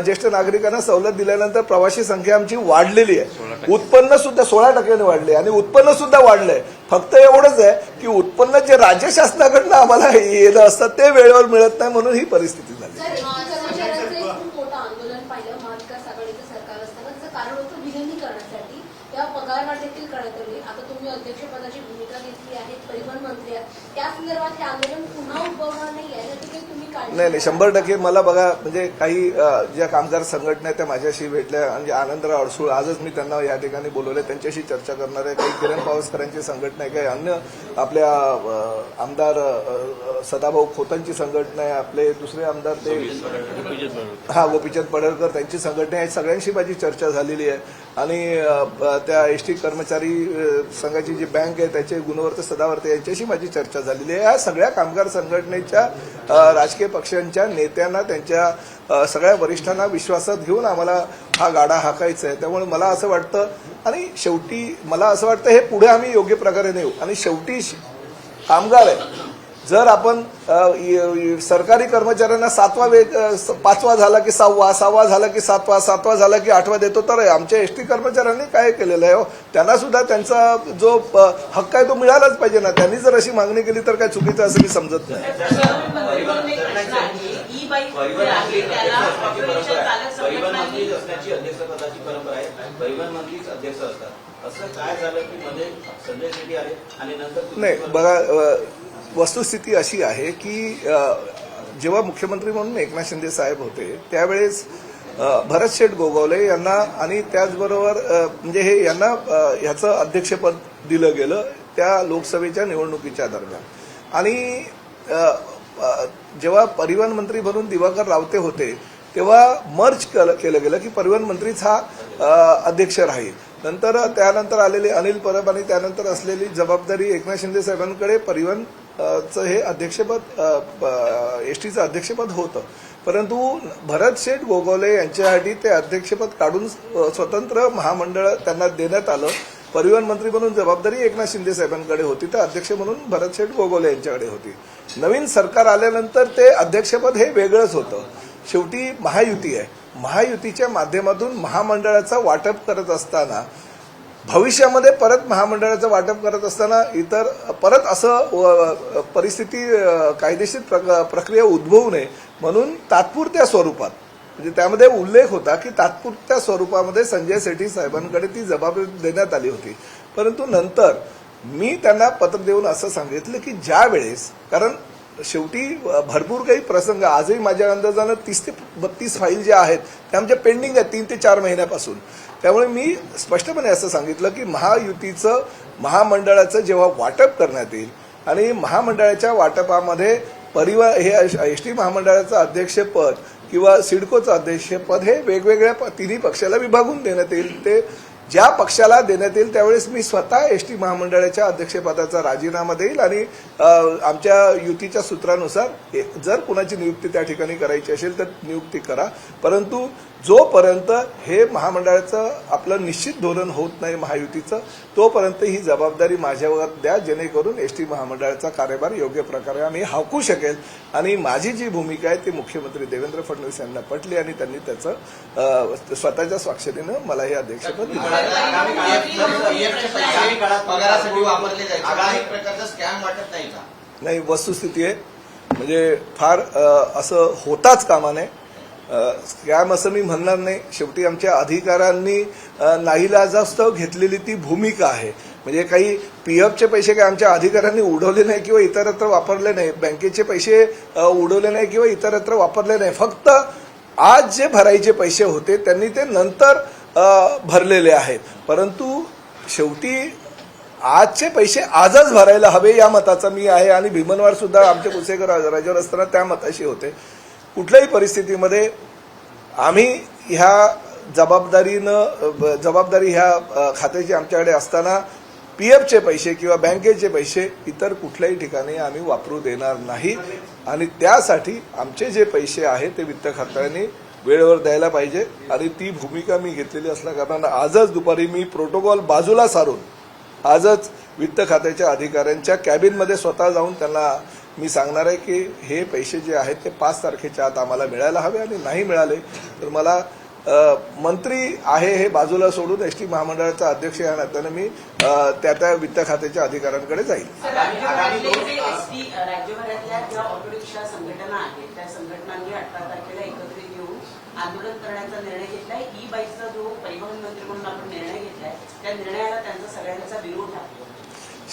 ज्येष्ठ नागरिकांना सवलत दिल्यानंतर प्रवासी संख्या आमची वाढलेली आहे. उत्पन्न सुद्धा 16% वाढले आणि उत्पन्न सुद्धा वाढलंय. फक्त एवढंच आहे की उत्पन्न जे राज्य शासनाकडनं आम्हाला येणं असतं ते वेळेवर मिळत नाही, म्हणून ही परिस्थिती झाली. कर्मचाऱ्यांचं एक खूप मोठं आंदोलन पाहिलं महाविकास आघाडीचं सरकार असताना. त्याचं कारण होतं विलिनीकरणासाठी त्या पगारवाढ देखील करण्यात आली. आता तुम्ही अध्यक्षपदाची भूमिका घेतली आहे, परिवहन मंत्री आहात, त्या संदर्भात हे आंदोलन पुन्हा उद्भवणार नाही यासाठी काही तुम्ही काळजी नाही 100% मला बघा, म्हणजे काही ज्या कामगार संघटना आहेत त्या माझ्याशी भेटल्या. म्हणजे आनंदराव अडसूळ आजच मी त्यांना या ठिकाणी बोलवले, त्यांच्याशी चर्चा करणार आहे. काही किरण पावसकरांची संघटना आहे, काही अन्य आपल्या आमदार सदाभाऊ खोतांची संघटना आहे, आपले दुसरे आमदार ते गोपीचंद पडळकर त्यांची संघटना आहे. सगळ्यांशी माझी चर्चा झालेली आहे आणि त्या एसटी कर्मचारी संघाची जी बँक आहे त्याचे गुणवर्त सदावर्ते यांच्याशी माझी चर्चा झालेली आहे. या सगळ्या कामगार संघटनेच्या राजकीय पक्षांच्या नेत्यांना त्यांच्या सगळ्या वरिष्ठांना विश्वासात घेऊन आम्हाला हा गाडा हाकायचा आहे. त्यामुळे मला असं वाटतं आणि शेवटी मला असं वाटतं हे पुढे आम्ही योग्य प्रकारे नेऊ. आणि शेवटी कामगार आहे, जर आपण सरकारी कर्मचाऱ्यांना 5वा झाला की 6वा झाला की 7वा झाला की 8वा देतो, तर आमच्या एसटी कर्मचाऱ्यांनी काय केलेलं आहे, त्यांना सुद्धा त्यांचा जो हक्क आहे तो मिळालाच पाहिजे ना. त्यांनी जर अशी मागणी केली तर काय चुकीचं असं मी समजत नाही. परिवहन मंत्री असण्याची अध्यक्षपदाची परंपरा आहे, परिवहन मंत्रीच अध्यक्ष असतात. असं काय झालं की मध्ये संजय सेठी आले आणि नंतर नाही बघा, वस्तुस्थिती अशी आहे की जेव्हा मुख्यमंत्री म्हणून एकनाथ शिंदे साहेब होते त्यावेळेस भरत शेठ गोगावले यांना आणि त्याचबरोबर म्हणजे हे यांना ह्याचं अध्यक्षपद दिलं गेलं त्या लोकसभेच्या निवडणुकीच्या दरम्यान. आणि जेव्हा परिवहन मंत्री म्हणून दिवाकर रावते होते तेव्हा मर्ज केलं गेलं की परिवहन मंत्रीच हा अध्यक्ष राहील. त्यानंतर आलेले अनिल परब आणि त्यानंतर असलेली जबाबदारी एकनाथ शिंदे साहेबांकडे परिवहनचं हे अध्यक्षपद एसटीचं अध्यक्षपद होतं. परंतु भरत शेठ गोगावले यांच्यासाठी ते अध्यक्षपद काढून स्वतंत्र महामंडळ त्यांना देण्यात आलं. परिवहन मंत्री म्हणून जबाबदारी एकनाथ शिंदे साहेबांकडे होती, तर अध्यक्ष म्हणून भरत शेठ गोगावले यांच्याकडे होती. नवीन सरकार आल्यानंतर ते अध्यक्षपद हे वेगळंच होतं. शेवटी महायुती आहे, महायुतीच्या माध्यमातून महामंडळाचं वाटप करत असताना भविष्यामध्ये परत महामंडळाचं वाटप करत असताना इतर परत असं परिस्थिती कायदेशीर प्रक्रिया उद्भवू नये म्हणून तात्पुरत्या स्वरूपात, म्हणजे त्यामध्ये उल्लेख होता की तात्पुरत्या स्वरूपामध्ये संजय सेठी साहेबांकडे ती जबाबदारी देण्यात आली होती. परंतु नंतर मी त्यांना पत्र देऊन असं सांगितलं की ज्या वेळेस, कारण शेवटी भरपूर काही प्रसंग आजही माझ्या अंदाजानं 30 ते 32 फाईल ज्या आहेत त्या आमच्या पेंडिंग आहेत 3 ते 4 महिन्यापासून. त्यामुळे मी स्पष्टपणे असं सांगितलं की महायुतीचं महामंडळाचं जेव्हा वाटप करण्यात येईल आणि महामंडळाच्या वाटपामध्ये हे एसटी महामंडळाचं अध्यक्षपद किंवा सिडकोचं अध्यक्षपद हे वेगवेगळ्या तिन्ही पक्षाला विभागून देण्यात येईल. ते ज्या पक्षाला देण्यात येईल त्यावेळेस मी स्वतः एसटी महामंडळाच्या अध्यक्षपदाचा राजीनामा देईल आणि आमच्या युतीच्या सूत्रानुसार जर कुणाची नियुक्ती त्या ठिकाणी करायची असेल तर नियुक्ती करा. परंतु जोपर्यंत हे महामंडळाचं आपलं निश्चित धोरण होत नाही महायुतीचं, तोपर्यंत ही जबाबदारी माझ्यावर द्या, जेणेकरून एसटी महामंडळाचा कार्यभार योग्य प्रकारे आम्ही हाकू शकेल. आणि माझी जी भूमिका आहे ती मुख्यमंत्री देवेंद्र फडणवीस यांना पटली आणि त्यांनी त्याचं स्वतःच्या स्वाक्षरीनं मला हे अध्यक्षपद दिलं. नाही, वस्तुस्थिती आहे म्हणजे फार असं होताच कामा नये. स्कॅम असं मी म्हणणार नाही. शेवटी आमच्या अधिकाऱ्यांनी नाईलाजास्तव घेतलेली ती भूमिका आहे. म्हणजे काही पीएफचे पैसे काही आमच्या अधिकाऱ्यांनी उडवले नाही किंवा इतरत्र वापरले नाही, बँकेचे पैसे उडवले नाही किंवा इतरत्र वापरले नाही. फक्त आज जे भरायचे पैसे होते त्यांनी ते नंतर भरलेले आहेत. परंतु शेवटी आजचे पैसे आजच भरायला हवे या मताचा मी आहे आणि भीमनवार सुद्धा आमचे पुसेकर राज्यावर असताना त्या मताशी होते. कुठल्याही परिस्थितीमध्ये आम्ही ह्या जबाबदारी ह्या खात्याची आमच्याकडे असताना पीएफचे पैसे किंवा बँकेचे पैसे इतर कुठल्याही ठिकाणी आम्ही वापरू देणार नाही आणि त्यासाठी आमचे जे पैसे आहेत ते वित्त खात्याने वेळेवर द्यायला पाहिजे आणि ती भूमिका मी घेतलेली असल्या कारणानं आजच दुपारी मी प्रोटोकॉल बाजूला सारून आजच वित्त खात्याच्या अधिकाऱ्यांच्या कॅबिनमध्ये स्वतः जाऊन त्यांना मी सांगणार आहे की हे पैसे जे आहेत ते 5 तारखेच्या आत आम्हाला मिळायला हवे आणि नाही मिळाले तर मला मंत्री आहे हे बाजूला सोडून एसटी महामंडळाचा अध्यक्ष या नात्याने मी त्या वित्त खात्याच्या अधिकाऱ्यांकडे जाईल. राज्यभरातल्या ज्या ऑटो रिक्षा संघटना आहेत त्या संघटनांनी 18 तारखेला एकत्रित येऊन आंदोलन करण्याचा निर्णय घेतलाय. ई बाईकचा जो परिवहन मंत्री म्हणून आपण निर्णय घेतलाय त्या निर्णयाला त्यांचा सगळ्यांचा विरोध आहे.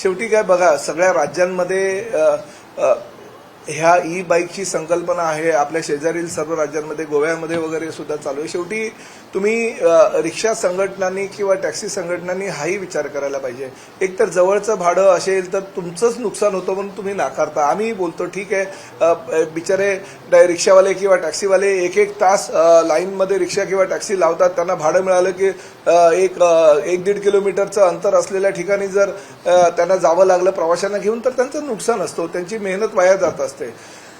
शेवटी काय बघा सगळ्या राज्यांमध्ये ह्या ई बाईकची संकल्पना आहे. आपल्या शेजारील सर्व राज्यांमध्ये गोव्यामध्ये वगैरे सुद्धा चालू आहे. शेवटी तुम्ही रिक्षा संघटनांनी किंवा टॅक्सी संघटनांनी हाही विचार करायला पाहिजे. एकतर जवळचं भाडं असेल तर तुमचंच नुकसान होतं म्हणून तुम्ही नाकारता. आम्ही बोलतो ठीक आहे बिचारे रिक्षावाले किंवा टॅक्सीवाले एक तास लाईनमध्ये रिक्षा किंवा टॅक्सी लावतात. त्यांना भाडं मिळालं की 1-1.5 किलोमीटरचं अंतर असलेल्या ठिकाणी जर त्यांना जावं लागलं प्रवाशांना घेऊन तर त्यांचं नुकसान असतो, त्यांची मेहनत वाया जात असते.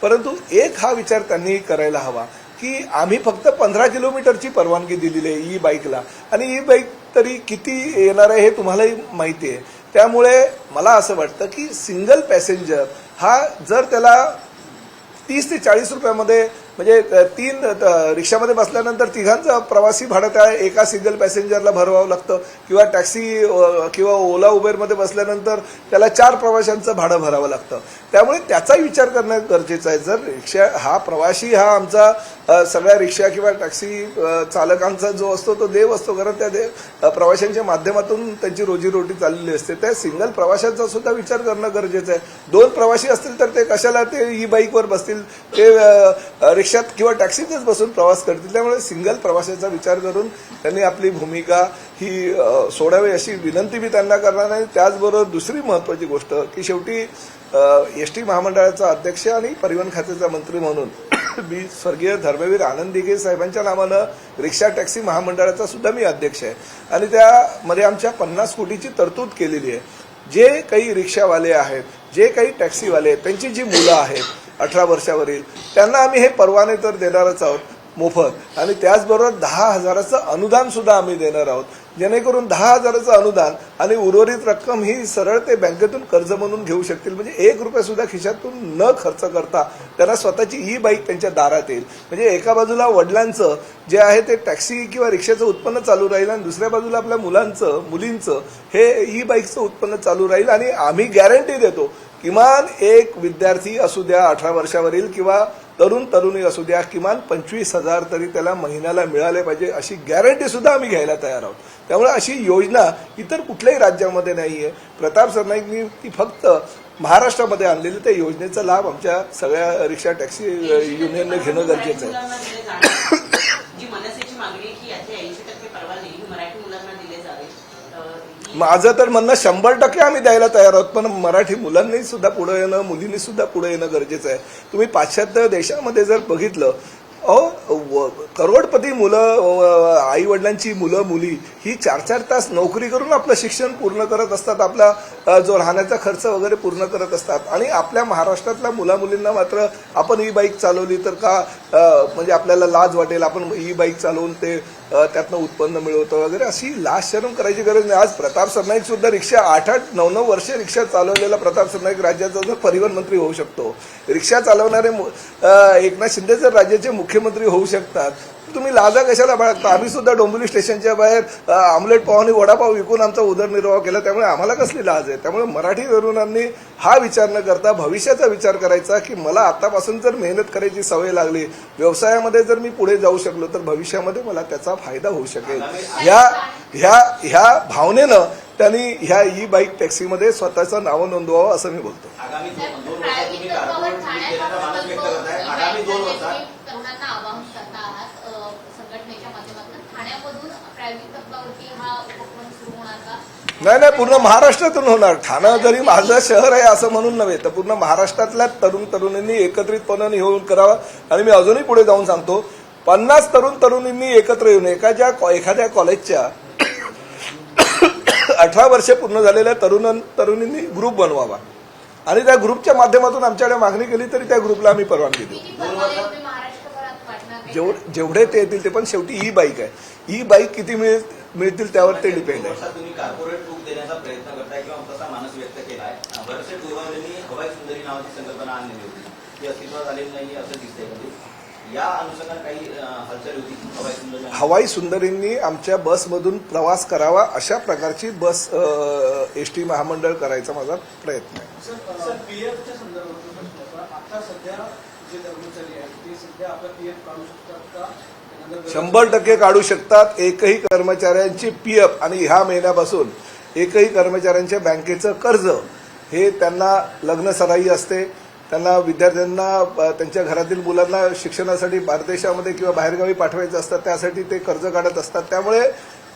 परंतु एक हा विचार त्यांनी करायला हवा की आम्ही फक्त 15 किलोमीटरची परवानगी दिलेली आहे ई बाईकला आणि ई बाईक तरी किती येणार आहे हे तुम्हालाही माहिती आहे. त्यामुळे मला असं वाटतं की सिंगल पॅसेंजर हा जर त्याला 30 ते 40 रुपयामध्ये म्हणजे 3 रिक्षामध्ये बसल्यानंतर तिघांचं प्रवासी भाडं त्या एका सिंगल पॅसेंजरला भरवावं लागतं किंवा टॅक्सी किंवा ओला उबेरमध्ये बसल्यानंतर त्याला 4 प्रवाशांचं भाडं भरावं लागतं. त्यामुळे त्याचा विचार करणं गरजेचं आहे. जर रिक्षा हा प्रवासी हा आमचा सगळ्या रिक्षा किंवा टॅक्सी चालकांचा जो असतो तो देव असतो कारण त्या प्रवाशांच्या माध्यमातून त्यांची रोजीरोटी चाललेली असते. त्या सिंगल प्रवाशांचा सुद्धा विचार करणं गरजेचं आहे. 2 प्रवासी असतील तर ते कशाला ते ई बाईकवर बसतील, ते रिक्षात किंवा टॅक्सीतच बसून प्रवास करतील. त्यामुळे सिंगल प्रवाशाचा विचार करून त्यांनी आपली भूमिका ही सोडावी अशी विनंती मी त्यांना करणार आहे. त्याचबरोबर दुसरी महत्वाची गोष्ट की शेवटी एसटी महामंडळाचा अध्यक्ष आणि परिवहन खात्याचा मंत्री म्हणून मी स्वर्गीय धर्मवीर आनंद दिघे साहेबांच्या नावानं रिक्षा टॅक्सी महामंडळाचा सुद्धा मी अध्यक्ष आहे आणि त्यामध्ये आमच्या 50 कोटीची तरतूद केलेली आहे. जे काही रिक्षावाले आहेत, जे काही टॅक्सीवाले आहेत, त्यांची जी मुलं आहेत 18 वर्षावरील त्यांना आम्ही हे परवाने तर देणारच आहोत मोफत आणि त्याचबरोबर 10,000चं अनुदान सुद्धा आम्ही देणार आहोत जेणेकरून 10,000चं अनुदान आणि उर्वरित रक्कम ही सरळ ते बँकेतून कर्ज म्हणून घेऊ शकतील. म्हणजे 1 रुपया सुद्धा खिशातून न खर्च करता त्यांना स्वतःची ई बाईक त्यांच्या दारात येईल. म्हणजे एका बाजूला वडिलांचं जे आहे ते टॅक्सी किंवा रिक्षाचं उत्पन्न चालू राहील आणि दुसऱ्या बाजूला आपल्या मुलींचं हे ई बाईकचं उत्पन्न चालू राहील आणि आम्ही गॅरंटी देतो किमान एक विद्यार्थी असू द्या 18 वर्षावरील किंवा तरुणी असू द्या किमान 25,000 तरी त्याला महिन्याला मिळाले पाहिजे अशी गॅरंटी सुद्धा आम्ही घ्यायला तयार आहोत. त्यामुळे अशी योजना इतर कुठल्याही राज्यामध्ये नाहीये. प्रताप सरनाईकनी ती फक्त महाराष्ट्रामध्ये आणलेली त्या योजनेचा लाभ आमच्या सगळ्या रिक्षा टॅक्सी युनियनने घेणं गरजेचं आहे. जी मनसेची मागणी आहे की याचे 80% परवाने मराठी मुलांना दिले जावे. माझं तर म्हणणं 100% आम्ही द्यायला तयार आहोत पण मराठी मुलांनी सुद्धा पुढे येणं, मुलींनी सुद्धा पुढे येणं गरजेचं आहे. तुम्ही पाश्चात्य देशामध्ये जर बघितलं करोडपती मुलं, आई वडिलांची मुलं मुली ही 4-4 तास नोकरी करून आपलं शिक्षण पूर्ण करत असतात, आपला जो राहण्याचा खर्च वगैरे पूर्ण करत असतात आणि आपल्या महाराष्ट्रातल्या मुलामुलींना मात्र आपण ई बाईक चालवली तर का म्हणजे आपल्याला लाज वाटेल, आपण ई बाईक चालवून ते त्यातनं उत्पन्न मिळवतं वगैरे अशी लाज शरम करायची गरज नाही. आज प्रताप सरनाईक सुद्धा रिक्षा 8-8, 9-9 वर्षे रिक्षा चालवलेला प्रताप सरनाईक राज्याचा जर परिवहन मंत्री होऊ शकतो. रिक्षा चालवणारे एकनाथ शिंदे जर राज्याचे मुख्यमंत्री होऊ शकतात तुम्ही लाजा कशाला बाळगता. आम्ही सुद्धा डोंबिवली स्टेशनच्या बाहेर आमलेट पाव आणि वडापाव विकून आमचा उदरनिर्वाह केला. त्यामुळे आम्हाला कसली लाज आहे. त्यामुळे मराठी तरुणांनी हा विचार न करता भविष्याचा विचार करायचा की मला आतापासून जर मेहनत करायची सवय लागली, व्यवसायामध्ये जर मी पुढे जाऊ शकलो तर भविष्यामध्ये मला त्याचा फायदा होऊ शकेल. ह्या भावनेनं त्यांनी ह्या ई बाईक टॅक्सीमध्ये स्वतःचं नाव नोंदवावं असं मी बोलतो. आगामी 2 वर्षात तुम्ही कारभार मानस व्यक्त करताय. आगामी 2 वर्षात तरुणांना आवाहन करता आहात संघटनेच्या माध्यमातून ठाण्यामधून प्रायव्हेट तत्वावरती हा उपक्रम सुरू होणार का? नाही पूर्ण महाराष्ट्रातून होणार. ठाणं जरी माझं शहर आहे असं म्हणून नव्हे तर पूर्ण महाराष्ट्रातल्या तरुणींनी एकत्रितपणे येऊन करावं. आणि मी अजूनही पुढे जाऊन सांगतो 50 तरुणींनी एकत्र येऊन एखाद्या कॉलेजच्या 18 वर्षे पूर्ण झालेल्या तरुणींनी ग्रुप बनवावा आणि त्या ग्रुपच्या माध्यमातून आमच्याकडे मागणी केली तरी त्या ग्रुपला आम्ही परवानगी देऊ. किती परवाने तुम्ही महाराष्ट्रभरात वाटणार आहे? जेवढे ते येतील ते, पण शेवटी ई बाईक आहे. ई बाईक किती मिळतील त्यावर ते डिपेंड आहे. तुम्ही कॉर्पोरेट बुक देण्याचा प्रयत्न करताय किंवा तसा मानस व्यक्त केलाय. बरेचसे गोरवांनी हवाई सुंदरी नावाची संकल्पना आणलेली होती, ती अस्तित्वात आलेली नाही असं दिसतंय. म्हणजे या अनुषंगाने काही हालचाल होती हवाई सुंदरी? हवाई सुंदरींनी आमच्या बसमधून प्रवास करावा अशा प्रकारची बस एसटी महामंडळ करायचा माझा प्रयत्न आहे. सर पीएफच्या संदर्भात प्रश्न होता. आता सध्या जे कर्मचारी आहेत ते सध्या आपला पीएफ काढू शकतात का? 100% काढू शकतात. एकही कर्मचाऱ्यांची पीएफ आणि ह्या महिन्यापासून एकही कर्मचाऱ्यांच्या बँकेचं कर्ज हे त्यांना लग्नसराई असते, त्यांना विद्यार्थ्यांना त्यांच्या घरातील मुलांना शिक्षणासाठी परदेशामध्ये किंवा बाहेरगावी पाठवायचं असतं, त्यासाठी ते कर्ज काढत असतात. त्यामुळे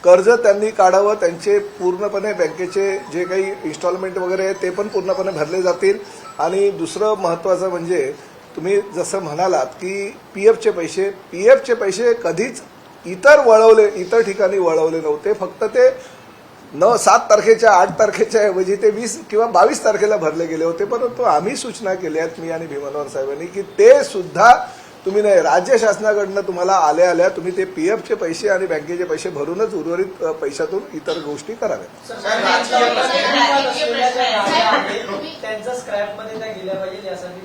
कर्ज त्यांनी काढावं, त्यांचे पूर्णपणे बँकेचे जे काही इन्स्टॉलमेंट वगैरे आहे ते पण पूर्णपणे भरले जातील. आणि दुसरं महत्त्वाचं म्हणजे तुम्ही जसं म्हणालात की पीएफचे पैसे कधीच इतर ठिकाणी वळवले नव्हते. फक्त ते 7 तारखेच्या 8 तारखेच्या ऐवजी ते 20 किंवा 22 तारखेला भरले गेले होते. परंतु आम्ही सूचना केल्या आहेत, मी आणि भीमनवार साहेबांनी, की ते सुद्धा तुम्ही नाही, राज्य शासनाकडनं तुम्हाला आल्या तुम्ही ते पीएफचे पैसे आणि बँकेचे पैसे भरूनच उर्वरित पैशातून इतर गोष्टी कराव्यात. त्यांचा स्क्रॅपमध्ये त्या गेल्या पाहिजे यासाठी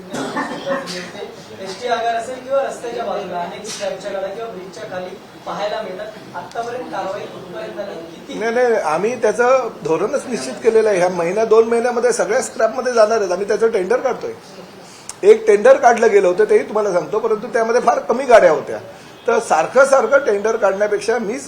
एसटी आगार असेल किंवा रस्त्याच्या बाजूला अनेक स्क्रॅपच्या गाड्या किंवा ब्रिजच्या खाली पाहायला मिळतात. आतापर्यंत कारवाई कुठपर्यंत झाली? किती? नाही, आम्ही त्याचं धोरणच निश्चित केलेलं आहे. ह्या 1-2 महिन्यामध्ये सगळ्या स्क्रॅपमध्ये जाणार आहेत. आम्ही त्याचं टेंडर काढतोय. एक टेंडर काढलं गेलं होतं तेही तुम्हाला सांगतो, परंतु त्यामध्ये फार कमी गाड्या होत्या. तर सारखं टेंडर काढण्यापेक्षा मीच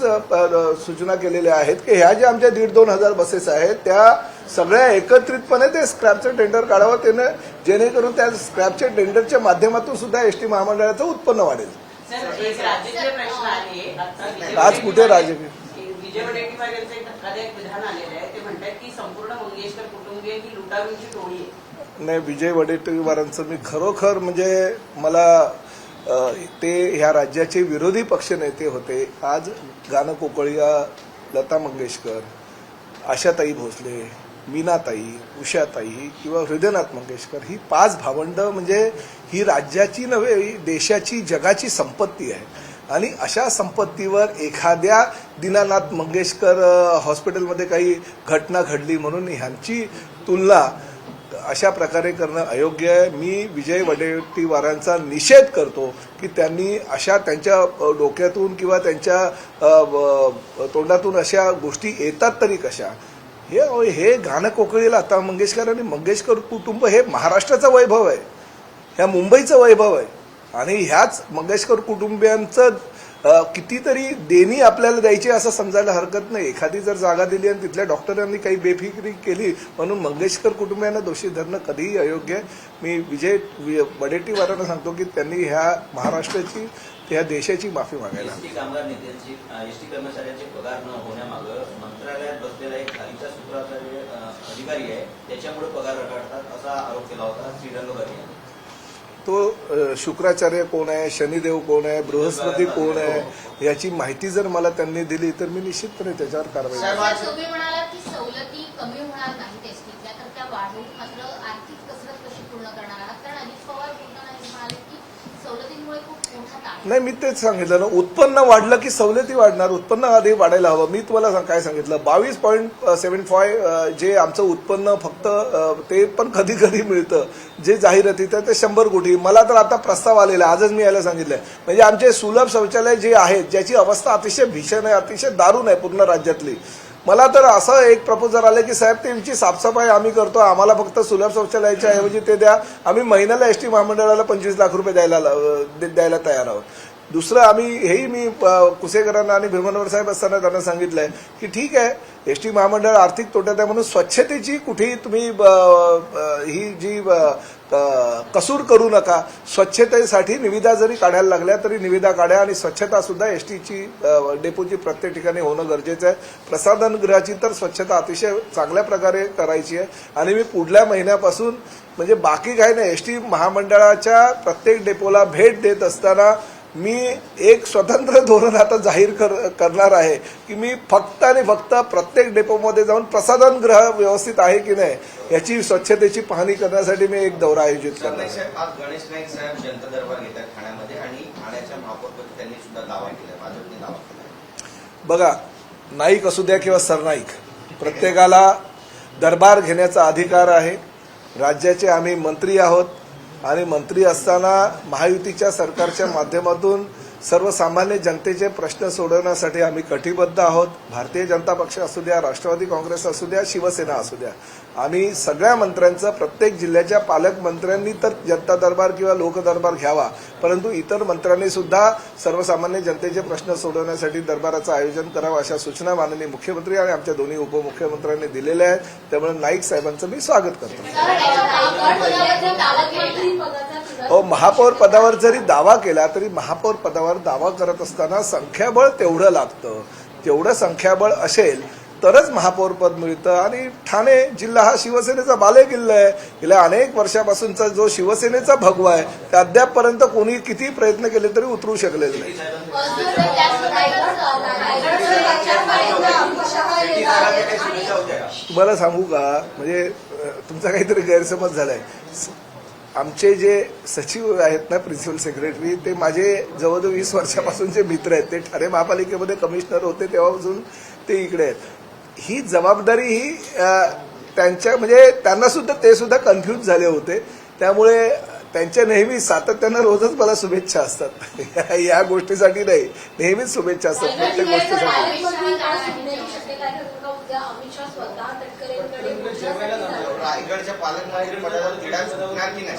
सूचना केलेल्या आहेत की ह्या ज्या आमच्या 1,500-2 हजार बसेस आहेत त्या सगळ्या एकत्रितपणे ते स्क्रॅपचं टेंडर काढावं, त्यानं जेणेकरून त्या स्क्रॅपच्या टेंडरच्या माध्यमातून सुद्धा एसटी महामंडळाचं उत्पन्न वाढेल. एक राजकीय प्रश्न आहे. आज कुठे राजकीय? विजय वडेट्टीवार यांचं एक धक्कादायक विधान आलेलं आहे. ते म्हणतात की संपूर्ण मंगेशकर कुटुंबीय ही लुटारूंची टोळी आहे. नाही, विजय वडेट्टीवारांचं मी खरोखर म्हणजे मला ते ह्या राज्याचे विरोधी पक्षनेते होते. आज गाणं कोकळीया, लता मंगेशकर, आशाताई भोसले, मीनाताई, उषाताई किंवा हृदयनाथ मंगेशकर ही 5 भावंड म्हणजे ही राज्याची नव्हे, ही देशाची, जगाची संपत्ती आहे. आणि अशा संपत्तीवर एखाद्या दीनानाथ मंगेशकर हॉस्पिटलमध्ये काही घटना घडली म्हणून ह्यांची तुलना अशा प्रकारे करणं अयोग्य आहे. मी विजय वडेट्टीवारांचा निषेध करतो की त्यांनी अशा त्यांच्या डोक्यातून किंवा त्यांच्या तोंडातून अशा गोष्टी येतात तरी कशा. हे गाणं कोकळीला लता मंगेशकर आणि मंगेशकर कुटुंब हे महाराष्ट्राचं वैभव आहे, ह्या मुंबईचं वैभव आहे. आणि ह्याच मंगेशकर कुटुंबियांचं कितीतरी देणी आपल्याला द्यायची असं समजायला हरकत नाही. एखादी जर जागा दिली आणि तिथल्या डॉक्टरांनी काही बेफिकिरी केली म्हणून मंगेशकर कुटुंबियांना दोषी धरणं कधीही अयोग्य आहे. मी विजय वडेट्टीवारांना सांगतो की त्यांनी ह्या महाराष्ट्राची, ह्या देशाची माफी मागायला. एसटी कामगार नेत्यांची, एसटी कर्मचाऱ्यांचे पगार न होण्यामागं मंत्रालयात बसलेला एक खालीच्या सूत्राचा अधिकारी आहे, त्याच्यामुळे पगार रखडतात असा आरोप केला होता श्रीरंगभर यांनी. तो शुक्राचार्य कोण आहे, शनिदेव कोण आहे, बृहस्पती कोण आहे याची माहिती जर मला त्यांनी दिली तर मी निश्चितपणे त्याच्यावर कारवाई करेन. तुम्ही म्हणालात की सवलती कमी होणार नाहीत एसटीतल्या, तर त्या वाढवून मात्र आर्थिक कसरत कशी पूर्ण करणार आहात? कारण अजित पवार बोलताना म्हणाले की सवलतींमुळे खूप मोठा ताण. नाही, मी तेच सांगितलं ना, उत्पन्न वाढलं की सवलती वाढणार. उत्पन्न आधी वाढायला हवं. मी तुम्हाला काय सांगितलं, 22.75 जे आमचं उत्पन्न फक्त ते पण कधी कधी मिळतं जे जाहिरातीत ते 100 कोटी. मला तर आता प्रस्ताव आलेला, आजच मी यायला सांगितलंय. म्हणजे आमचे सुलभ शौचालय जे आहेत, ज्याची अवस्था अतिशय भीषण आहे, अतिशय दारुण आहे पूर्ण राज्यातली, मला तर असं एक प्रपोजल आलं की साहेब त्यांची साफसफाई आम्ही करतो, आम्हाला फक्त सुलभ शौचालयाच्या ऐवजी ते द्या. आम्ही महिन्याला एसटी महामंडळाला 25 लाख रुपये द्यायला तयार आहोत. दुसरं हेही मी कुसेकरांना आणि भीमनवार साहेब असताना त्यांना सांगितलंय की ठीक आहे, एसटी महामंडळ आर्थिक तोट्यात आहे म्हणून स्वच्छतेची कुठेही तुम्ही ही जी कसूर करू नका. स्वच्छतेसाठी निविदा जरी काढायला लागल्या तरी निविदा काढा आणि स्वच्छता सुद्धा एसटीची डेपोची प्रत्येक ठिकाणी होणं गरजेचं आहे. प्रसाधनगृहाची तर स्वच्छता अतिशय चांगल्या प्रकारे करायची आहे. आणि मी पुढल्या महिन्यापासून म्हणजे बाकी काही नाही, एसटी महामंडळाच्या प्रत्येक डेपोला भेट देत असताना मी एक स्वतंत्र धोरण आता जाहीर करणार आहे की मी फक्त आणि फक्त प्रत्येक डेपोमध्ये जाऊन प्रसाधनगृह व्यवस्थित आहे की नाही याची स्वच्छतेची पाहणी करण्यासाठी मी एक दौरा आयोजित करणार आहे. साहेब, आज गणेश नाईक साहेब जनता दरबार घेतात ठाण्यामध्ये आणि ठाण्याच्या महापौरपदी त्यांनी सुद्धा दावा केलाय, भाजपने दावा केलाय. बघा, नाईक असू द्या किंवा सरनाईक, प्रत्येकाला दरबार घेण्याचा अधिकार आहे. राज्याचे आम्ही मंत्री आहोत आणि मंत्री असताना महायुतीच्या सरकारच्या माध्यमातून सर्वसामान्य जनतेचे प्रश्न सोडवण्यासाठी आम्ही कटिबद्ध आहोत. भारतीय जनता पक्ष असू द्या, राष्ट्रवादी काँग्रेस असू द्या, शिवसेना असू द्या, आम्ही सगळ्या मंत्र्यांचं, प्रत्येक जिल्ह्याच्या पालकमंत्र्यांनी तर जनता दरबार किंवा लोकदरबार घ्यावा, परंतु इतर मंत्र्यांनी सुद्धा सर्वसामान्य जनतेचे प्रश्न सोडवण्यासाठी दरबाराचं आयोजन करावं अशा सूचना माननीय मुख्यमंत्री आणि आमच्या दोन्ही उपमुख्यमंत्र्यांनी दिलेल्या आहेत. त्यामुळे नाईक साहेबांचं मी स्वागत करतो. महापौर पदावर जरी दावा केला तरी महापौर पदावर दावा करत असताना संख्याबळ तेवढं लागतं. तेवढं संख्याबळ असेल तरच महापौर पद मिळतं. आणि ठाणे जिल्हा हा शिवसेनेचा बालेकिल्ला आहे. गेल्या अनेक वर्षापासूनचा जो शिवसेनेचा भगवा आहे त्या अद्यापपर्यंत कोणी किती प्रयत्न केले तरी उतरू शकलेले नाही. तुम्हाला सांगू का, म्हणजे तुमचा काहीतरी गैरसमज झालाय. आमचे जे सचिव आहेत ना, प्रिन्सिपल सेक्रेटरी, ते माझे जवळजवळ 20 वर्षापासूनचे मित्र आहेत. ते ठाणे महापालिकेमध्ये कमिशनर होते तेव्हापासून ते इकडे आहेत. ही जबाबदारी ही त्यांच्या, म्हणजे त्यांना सुद्धा, ते सुद्धा कन्फ्यूज झाले होते. त्यामुळे त्यांच्या नेहमी सातत्यानं रोजच मला शुभेच्छा असतात. या गोष्टीसाठी नाही, नेहमीच शुभेच्छा असतात प्रत्येक गोष्टीसाठी. रायगडच्या पालकमंत्री पदावर तिढा सुटणार की नाही?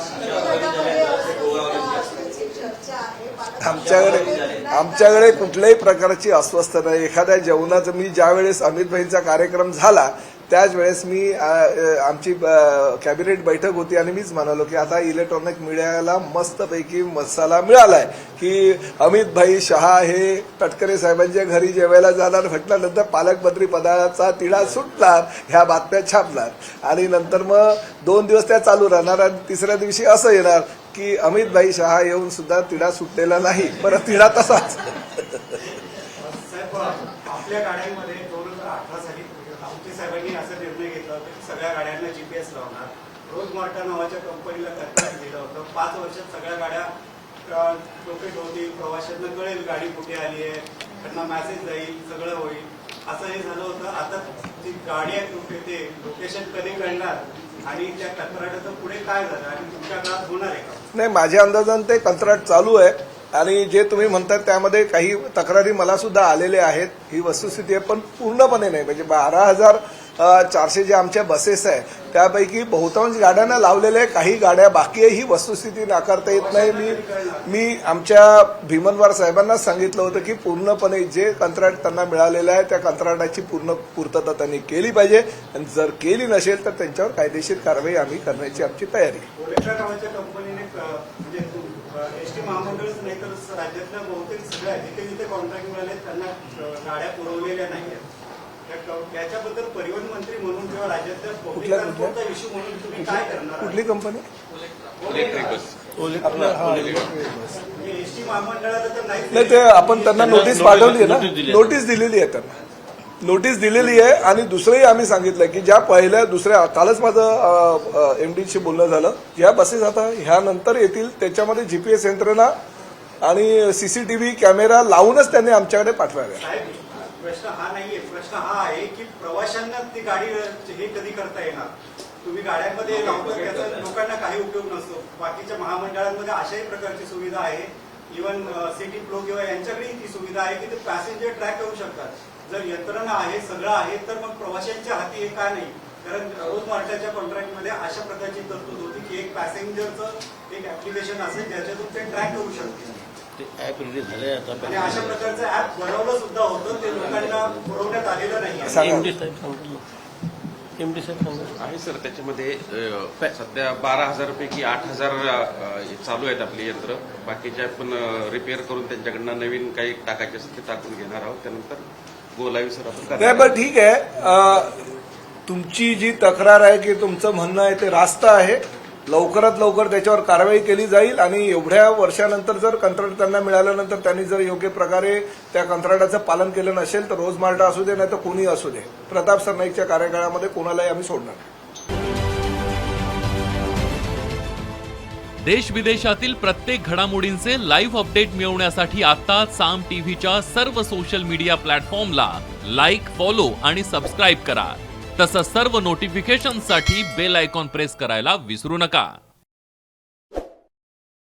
आमच्याकडे कुठल्याही प्रकारची अस्वस्थ नाही. एखाद्या जेवणाचं, मी ज्यावेळेस अमित भाईंचा कार्यक्रम झाला त्याच वेळेस मी आमची कॅबिनेट बैठक होती आणि मीच म्हणालो की आता इलेक्ट्रॉनिक मीडियाला मस्तपैकी मसाला मिळालाय की अमित भाई शहा हे तटकरे साहेबांच्या घरी जेवायला जाणार, म्हटल्यानंतर पालकमंत्री पदाचा तिढा सुटणार, ह्या बातम्या छापणार आणि नंतर मग 2 दिवस त्या चालू राहणार आणि तिसऱ्या दिवशी असं येणार की अमित भाई शहा येऊन सुद्धा तिढा सुटलेला नाही, परत तिढा तसाच. आपल्या गाड्यांमध्ये 2018 साली आमचे साहेबांनी असा निर्णय घेतला होता की सगळ्या गाड्यांना जीपीएस लावणार. रोज मार्टा नावाच्या कंपनीला कंत्राट दिलं होतं. 5 वर्षात सगळ्या गाड्या लोकेट होतील, प्रवाशांना कळेल गाडी कुठे आली आहे, त्यांना मेसेज जाईल, सगळं होईल, असं हे झालं होतं. आता जी गाडी आहे कुठे, ते लोकेशन कधी कळणार आणि त्या कंत्राटाचं पुढे काय झालं आणि तुमच्या काळात होणार आहे का? नाही, माझ्या अंदाजाने ते कंत्राट चालू आहे आणि जे तुम्ही म्हणतात त्यामध्ये काही तक्रारी मला सुद्धा आलेल्या आहेत, ही वस्तुस्थिती आहे. पण पूर्णपणे नाही. म्हणजे 12,400 ज्या आमच्या बसेस आहे त्यापैकी बहुतांश गाड्यांना लावलेल्या आहे, काही गाड्या बाकी आहे. ही वस्तुस्थिती नाकारता येत नाही. मी आमच्या भीमनवार साहेबांना सांगितलं होतं की पूर्णपणे जे कंत्राट त्यांना मिळालेलं आहे त्या कंत्राटाची पूर्ण पूर्तता त्यांनी केली पाहिजे आणि जर केली नसेल तर त्यांच्यावर कायदेशीर कारवाई आम्ही करण्याची आमची तयारी. ओलेक्ट्रा नावाच्या कंपनीने म्हणजे एसटी महामंडळच नाही तर राज्यातल्या बहुतेक सगळ्या जिथे जिथे कॉन्ट्रॅक्ट मिळाले त्यांना गाड्या पुरवलेल्या नाहीत. त्याच्याबद्दल परिवहन मंत्री म्हणून किंवा राज्यातल्या पब्लिक ट्रान्सपोर्टचा इश्यू म्हणून तुम्ही काय करणार? कुठली कंपनी? एसटी महामंडळाला तर नाही, ते आपण त्यांना नोटीस पाठवली आहे ना, नोटीस दिलेली आहे त्यांना, नोटीस दिलेली आहे. आणि दुसरंही आम्ही सांगितलं की ज्या पहिल्या दुसऱ्या, कालच माझं एमडीशी बोलणं झालं, ज्या बसेस आता ह्यानंतर येतील त्याच्यामध्ये जीपीएस यंत्रणा आणि सीसीटीव्ही कॅमेरा लावूनच त्यांनी आमच्याकडे पाठवाव्या. प्रश्न हा नाहीये. प्रश्न हा आहे की प्रवाशांना ती गाडी हे कधी करता येणार? तुम्ही गाड्यांमध्ये लावता त्याचा लोकांना काही उपयोग नसतो. बाकीच्या महामंडळांमध्ये अशाही प्रकारची सुविधा आहे. इव्हन सिटी फ्लो किंवा यांच्याकडेही ती सुविधा आहे की ते पॅसेंजर ट्रॅक करू शकतात. जर यंत्रणा आहे, सगळं आहे, तर मग प्रवाशांच्या हाती हे का नाही? कारण रोज मार्टाच्या कॉन्ट्रॅक्टमध्ये अशा प्रकारची तरतूद होती की एक पॅसेंजरचं एक ऍप्लिकेशन असेल ज्याच्यातून ते ट्रॅक करू शकते आणि अशा प्रकारचं ऍप बनवलं सुद्धा होतं. ते लोकांना पुरवण्यात आलेलं नाही. आहे सर, त्याच्यामध्ये सध्या 12,000 पैकी 8,000 चालू आहेत आपली यंत्र. बाकीचे आपण रिपेअर करून त्यांच्याकडनं नवीन काही टाकायचे असते ते टाकून घेणार आहोत. त्यानंतर गोलावी सर आपण नाही, बरं ठीक आहे. तुमची जी तक्रार आहे की तुमचं म्हणणं आहे ते रास्त आहे लवकरात लवकर त्याच्यावर कारवाई केली जाईल आणि एवढ्या वर्षानंतर जर कंत्राट त्यांना मिळाल्यानंतर त्यांनी जर योग्य प्रकारे त्या कंत्राटाचं पालन केलं नसेल तर रोज मार्टा असू दे नाही तर कोणी असू दे, प्रताप सरनाईकच्या कार्यकाळामध्ये कोणालाही आम्ही सोडणार नाही. देश विदेशातील प्रत्येक घडामोडींचे लाईव्ह अपडेट मिळवण्यासाठी आता साम टीव्हीच्या सर्व सोशल मीडिया प्लॅटफॉर्मला लाईक, फॉलो आणि सबस्क्राईब करा. तसंच सर्व नोटिफिकेशनसाठी बेल आयकॉन प्रेस करायला विसरू नका.